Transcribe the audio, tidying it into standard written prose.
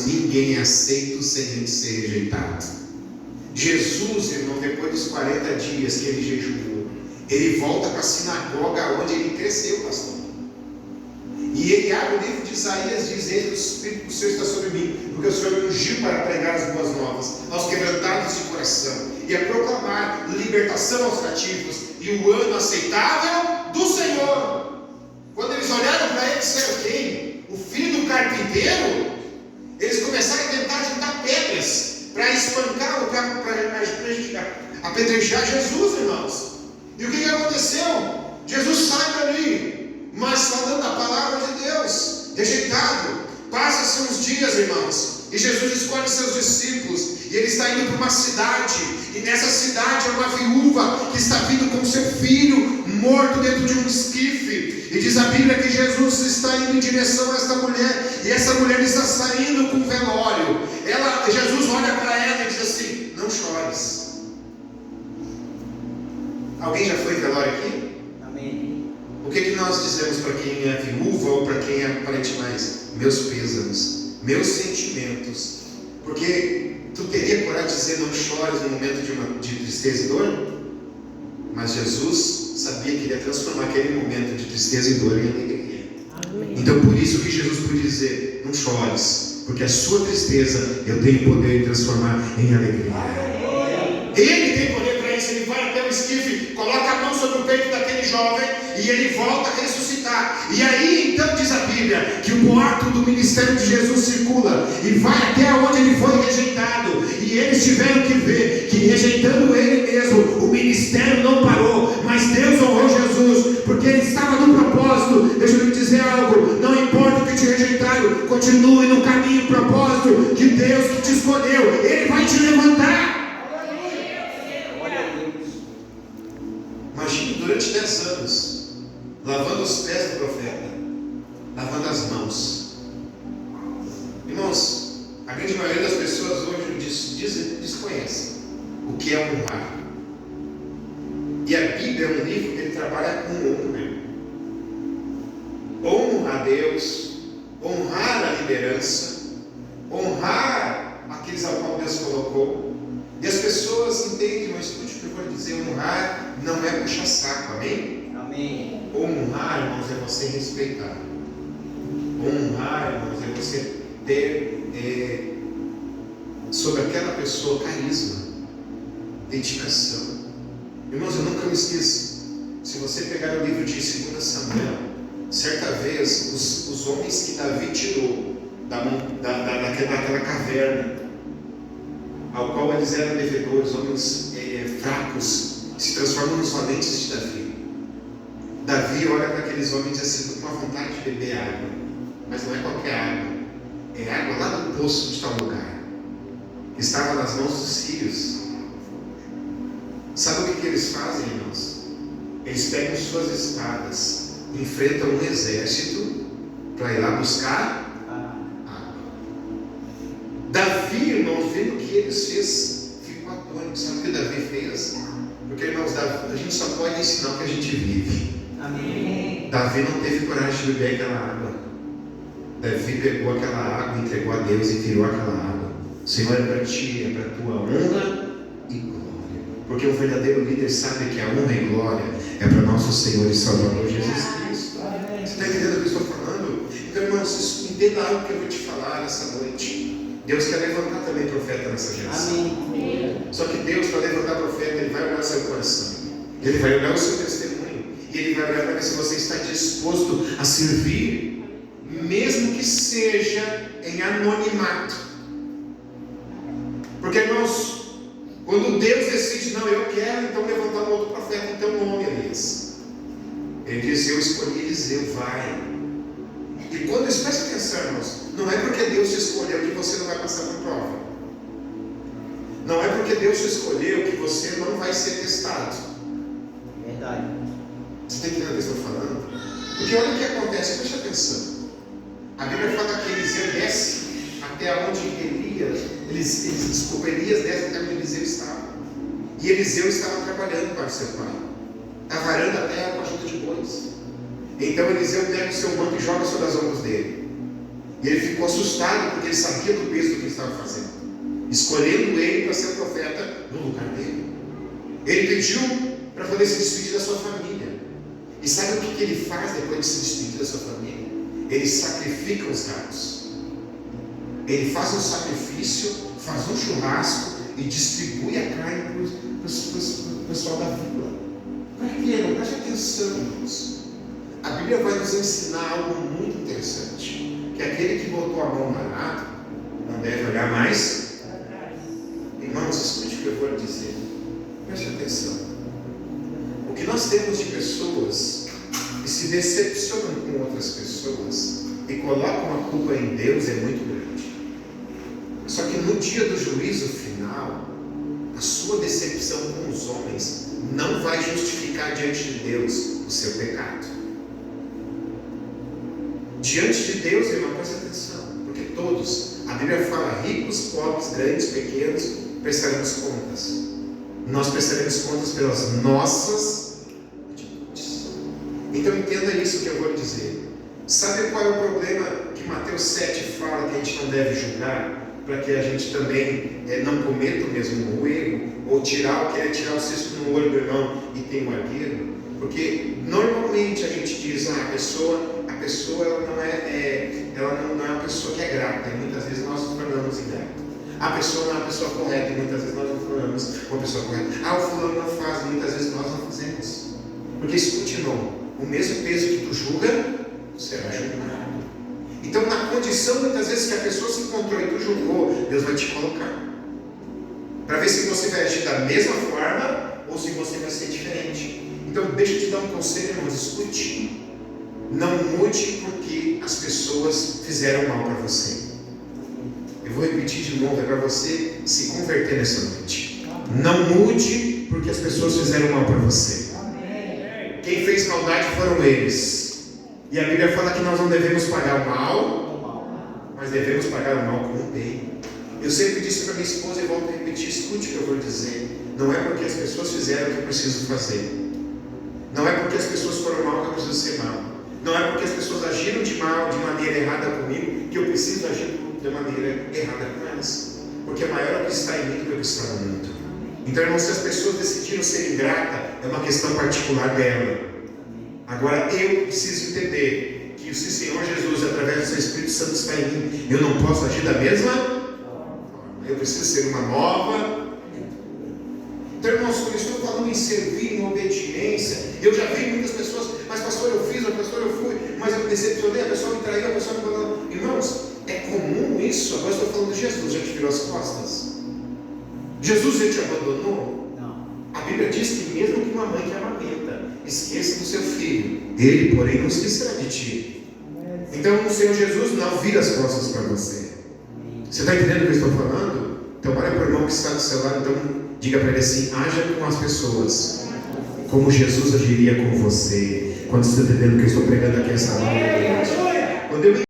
ninguém é aceito sem antes ser rejeitado. Jesus, irmão, depois dos 40 dias que ele jejuou, ele volta para a sinagoga onde ele cresceu, pastor. E ele abre o livro de Isaías, dizendo: o Espírito do Senhor está sobre mim, porque o Senhor me ungiu para pregar as boas novas aos quebrantados de coração, e a proclamar libertação aos cativos, e o ano aceitável do Senhor. Quando eles olharam para ele, disseram: quem? O filho do carpinteiro? Eles começaram a tentar juntar pedras para espancar, para apedrejar Jesus, irmãos. E o que aconteceu? Jesus sai dali, mas falando a palavra de Deus, rejeitado. Passa-se uns dias, irmãos, e Jesus escolhe seus discípulos, e ele está indo para uma cidade, e nessa cidade é uma viúva que está vindo com seu filho morto dentro de um esquife, e diz a Bíblia que Jesus está indo em direção a esta mulher, e essa mulher está saindo com velório. Jesus olha para ela e diz assim: não chores. Alguém já foi em velório aqui? Amém. O que nós dizemos para quem é viúva ou para quem é parente mais? Meus pêsames, meus sentimentos. Porque tu teria coragem de dizer: não chores no momento de tristeza e dor? Mas Jesus sabia que ele ia transformar aquele momento de tristeza e dor em alegria. Amém. Então por isso que Jesus podia dizer: não chores, porque a sua tristeza eu tenho poder de transformar em alegria. Amém. Ele tem poder para isso. Ele vai até o esquife, coloca a mão sobre o peito daquele jovem, e ele volta a ressuscitar. E aí então diz a Bíblia que o boato do ministério de Jesus circula, e vai até onde ele foi rejeitado, e eles tiveram que ver que rejeitando ele mesmo, o ministério não parou, mas Deus honrou Jesus, porque ele estava no propósito. Deixa eu lhe dizer algo: não importa o que te rejeitaram, continue no caminho, propósito que Deus que te escolheu, ele vai te levantar. Imagine durante 10 anos lavando os pés do profeta, lavando as mãos. Irmãos, a grande maioria das pessoas hoje desconhece o que é honrar. E a Bíblia é um livro que ele trabalha com honra. Honra a Deus, honrar a liderança, honrar aqueles a qual Deus colocou. E as pessoas entendem, mas escute o que eu vou dizer: honrar não é puxar saco, amém? Amém. Honrar, irmãos, é você respeitar. Honrar, irmãos, é você ter sobre aquela pessoa carisma, dedicação. Irmãos, eu nunca me esqueço. Se você pegar o livro de 2 Samuel, certa vez os homens que Davi tirou daquela caverna, ao qual eles eram devedores, homens fracos, se transformam nos valentes de Davi. Davi olha para aqueles homens e diz assim: estou com uma vontade de beber água, mas não é qualquer água, é água lá do poço de tal lugar, que estava nas mãos dos sírios. Sabe o que eles fazem, irmãos? Eles pegam suas espadas, enfrentam um exército para ir lá buscar água. Davi, irmãos, vendo o que eles fez, ficou atônito. Sabe o que Davi fez? Porque, irmãos, a gente só pode ensinar o que a gente vive. Amém. Davi não teve coragem de beber aquela água. Davi pegou aquela água, entregou a Deus e tirou aquela água. Senhor, é para ti, é para a tua honra e glória. Porque o verdadeiro líder sabe que a honra e glória é para nosso Senhor e Salvador Jesus Cristo. Você está entendendo o que eu estou falando? Então, irmãos, entenda algo que eu vou te falar nessa noite. Deus quer levantar também profeta nessa geração. Amém. Só que Deus, para levantar profeta, Ele vai olhar o seu coração, Ele vai olhar o seu testemunho, e Ele vai olhar para ver se você está disposto a servir, mesmo que seja em anonimato. Porque, irmãos, quando Deus decide: não, eu quero então levantar um outro profeta, então um homem, Elias, Ele diz: eu escolhi Eliseu, vai. E quando isso, presta atenção, irmãos, não é porque Deus te escolheu que você não vai passar por prova. Não é porque Deus te escolheu que você não vai ser testado. Verdade. Você está entendendo o que eu estou falando? Porque olha o que acontece, presta atenção. A Bíblia fala que Eliseu desce até onde Elias desce até onde Eliseu estava. E Eliseu estava trabalhando para o seu pai, estava arando a terra com a junta de bois. Então Eliseu pega o seu manto e joga sobre os ombros dele. E ele ficou assustado, porque ele sabia do estava fazendo, escolhendo ele para ser profeta no lugar dele. Ele pediu para poder se despedir da sua família. E sabe o que ele faz depois de se despedir da sua família? Ele sacrifica os gados. Ele faz um sacrifício, faz um churrasco e distribui a carne para o pessoal da vila. Para quê? Não preste atenção, irmãos. A Bíblia vai nos ensinar algo muito interessante. Que aquele que botou a mão no arado não deve olhar mais. Irmãos, escute o que eu vou lhe dizer. Preste atenção. O que nós temos de pessoas que se decepcionam com outras pessoas e colocam a culpa em Deus é muito grande. Só que no dia do juízo final, a sua decepção com os homens não vai justificar diante de Deus o seu pecado. Diante de Deus, irmão, preste atenção, porque todos, a Bíblia fala, ricos, pobres, grandes, pequenos, prestaremos contas. Nós prestaremos contas pelas nossas atitudes. Então entenda isso que eu vou lhe dizer. Sabe qual é o problema que Mateus 7 fala que a gente não deve julgar? Para que a gente também não cometa o mesmo erro, ou querer tirar o cisco no olho do irmão e ter um argueiro. Porque normalmente a gente diz, a pessoa ela não é uma pessoa que é grata, e muitas vezes nós nos tornamos ingratos. A pessoa não é uma pessoa correta, e muitas vezes nós não tornamos uma pessoa correta. O fulano não faz, e muitas vezes nós não fazemos. Porque escute, irmão, o mesmo peso que tu julga, será julgado. Então, na condição, muitas vezes, que a pessoa se encontrou e tu julgou, Deus vai te colocar. Para ver se você vai agir da mesma forma, ou se você vai ser diferente. Então, deixa eu te dar um conselho, irmãos, escute. Não mude porque as pessoas fizeram mal para você. Eu vou repetir de novo, é para você se converter nessa noite. Não mude porque as pessoas fizeram mal para você. Quem fez maldade foram eles. E a Bíblia fala que nós não devemos pagar o mal, mas devemos pagar o mal com o bem. Eu sempre disse para minha esposa e volto a repetir, escute o que eu vou dizer. Não é porque as pessoas fizeram o que eu preciso fazer. Não é porque as pessoas foram mal que eu preciso ser mal. Não é porque as pessoas agiram de maneira errada comigo, que eu preciso agir de maneira errada com elas. Porque maior é o que está em mim do que o que está no mundo. Então, irmãos, se as pessoas decidiram ser ingratas, é uma questão particular dela. Agora, eu preciso entender que se o Senhor Jesus, através do seu Espírito Santo, está em mim, eu não posso agir da mesma forma. Eu preciso ser uma nova. Então, irmãos, quando eu estou falando em servir, em obediência, eu já vi muitas pessoas, mas pastor, eu fiz, pastor, eu fui, mas eu me decepcionei, a pessoa me traiu, a pessoa me abandonou. Irmãos, é comum isso. Agora eu estou falando de Jesus, já te virou as costas. Jesus já te abandonou? Não. A Bíblia diz que mesmo que uma mãe que amamenta esqueça do seu filho, ele, porém, não esquecerá de ti. Então, o Senhor Jesus não vira as costas para você. Você está entendendo o que eu estou falando? Então, olha para o irmão que está do seu lado, então, diga para ele assim, haja com as pessoas como Jesus agiria com você. Quando você está entendendo o que eu estou pregando aqui essa noite. Quando eu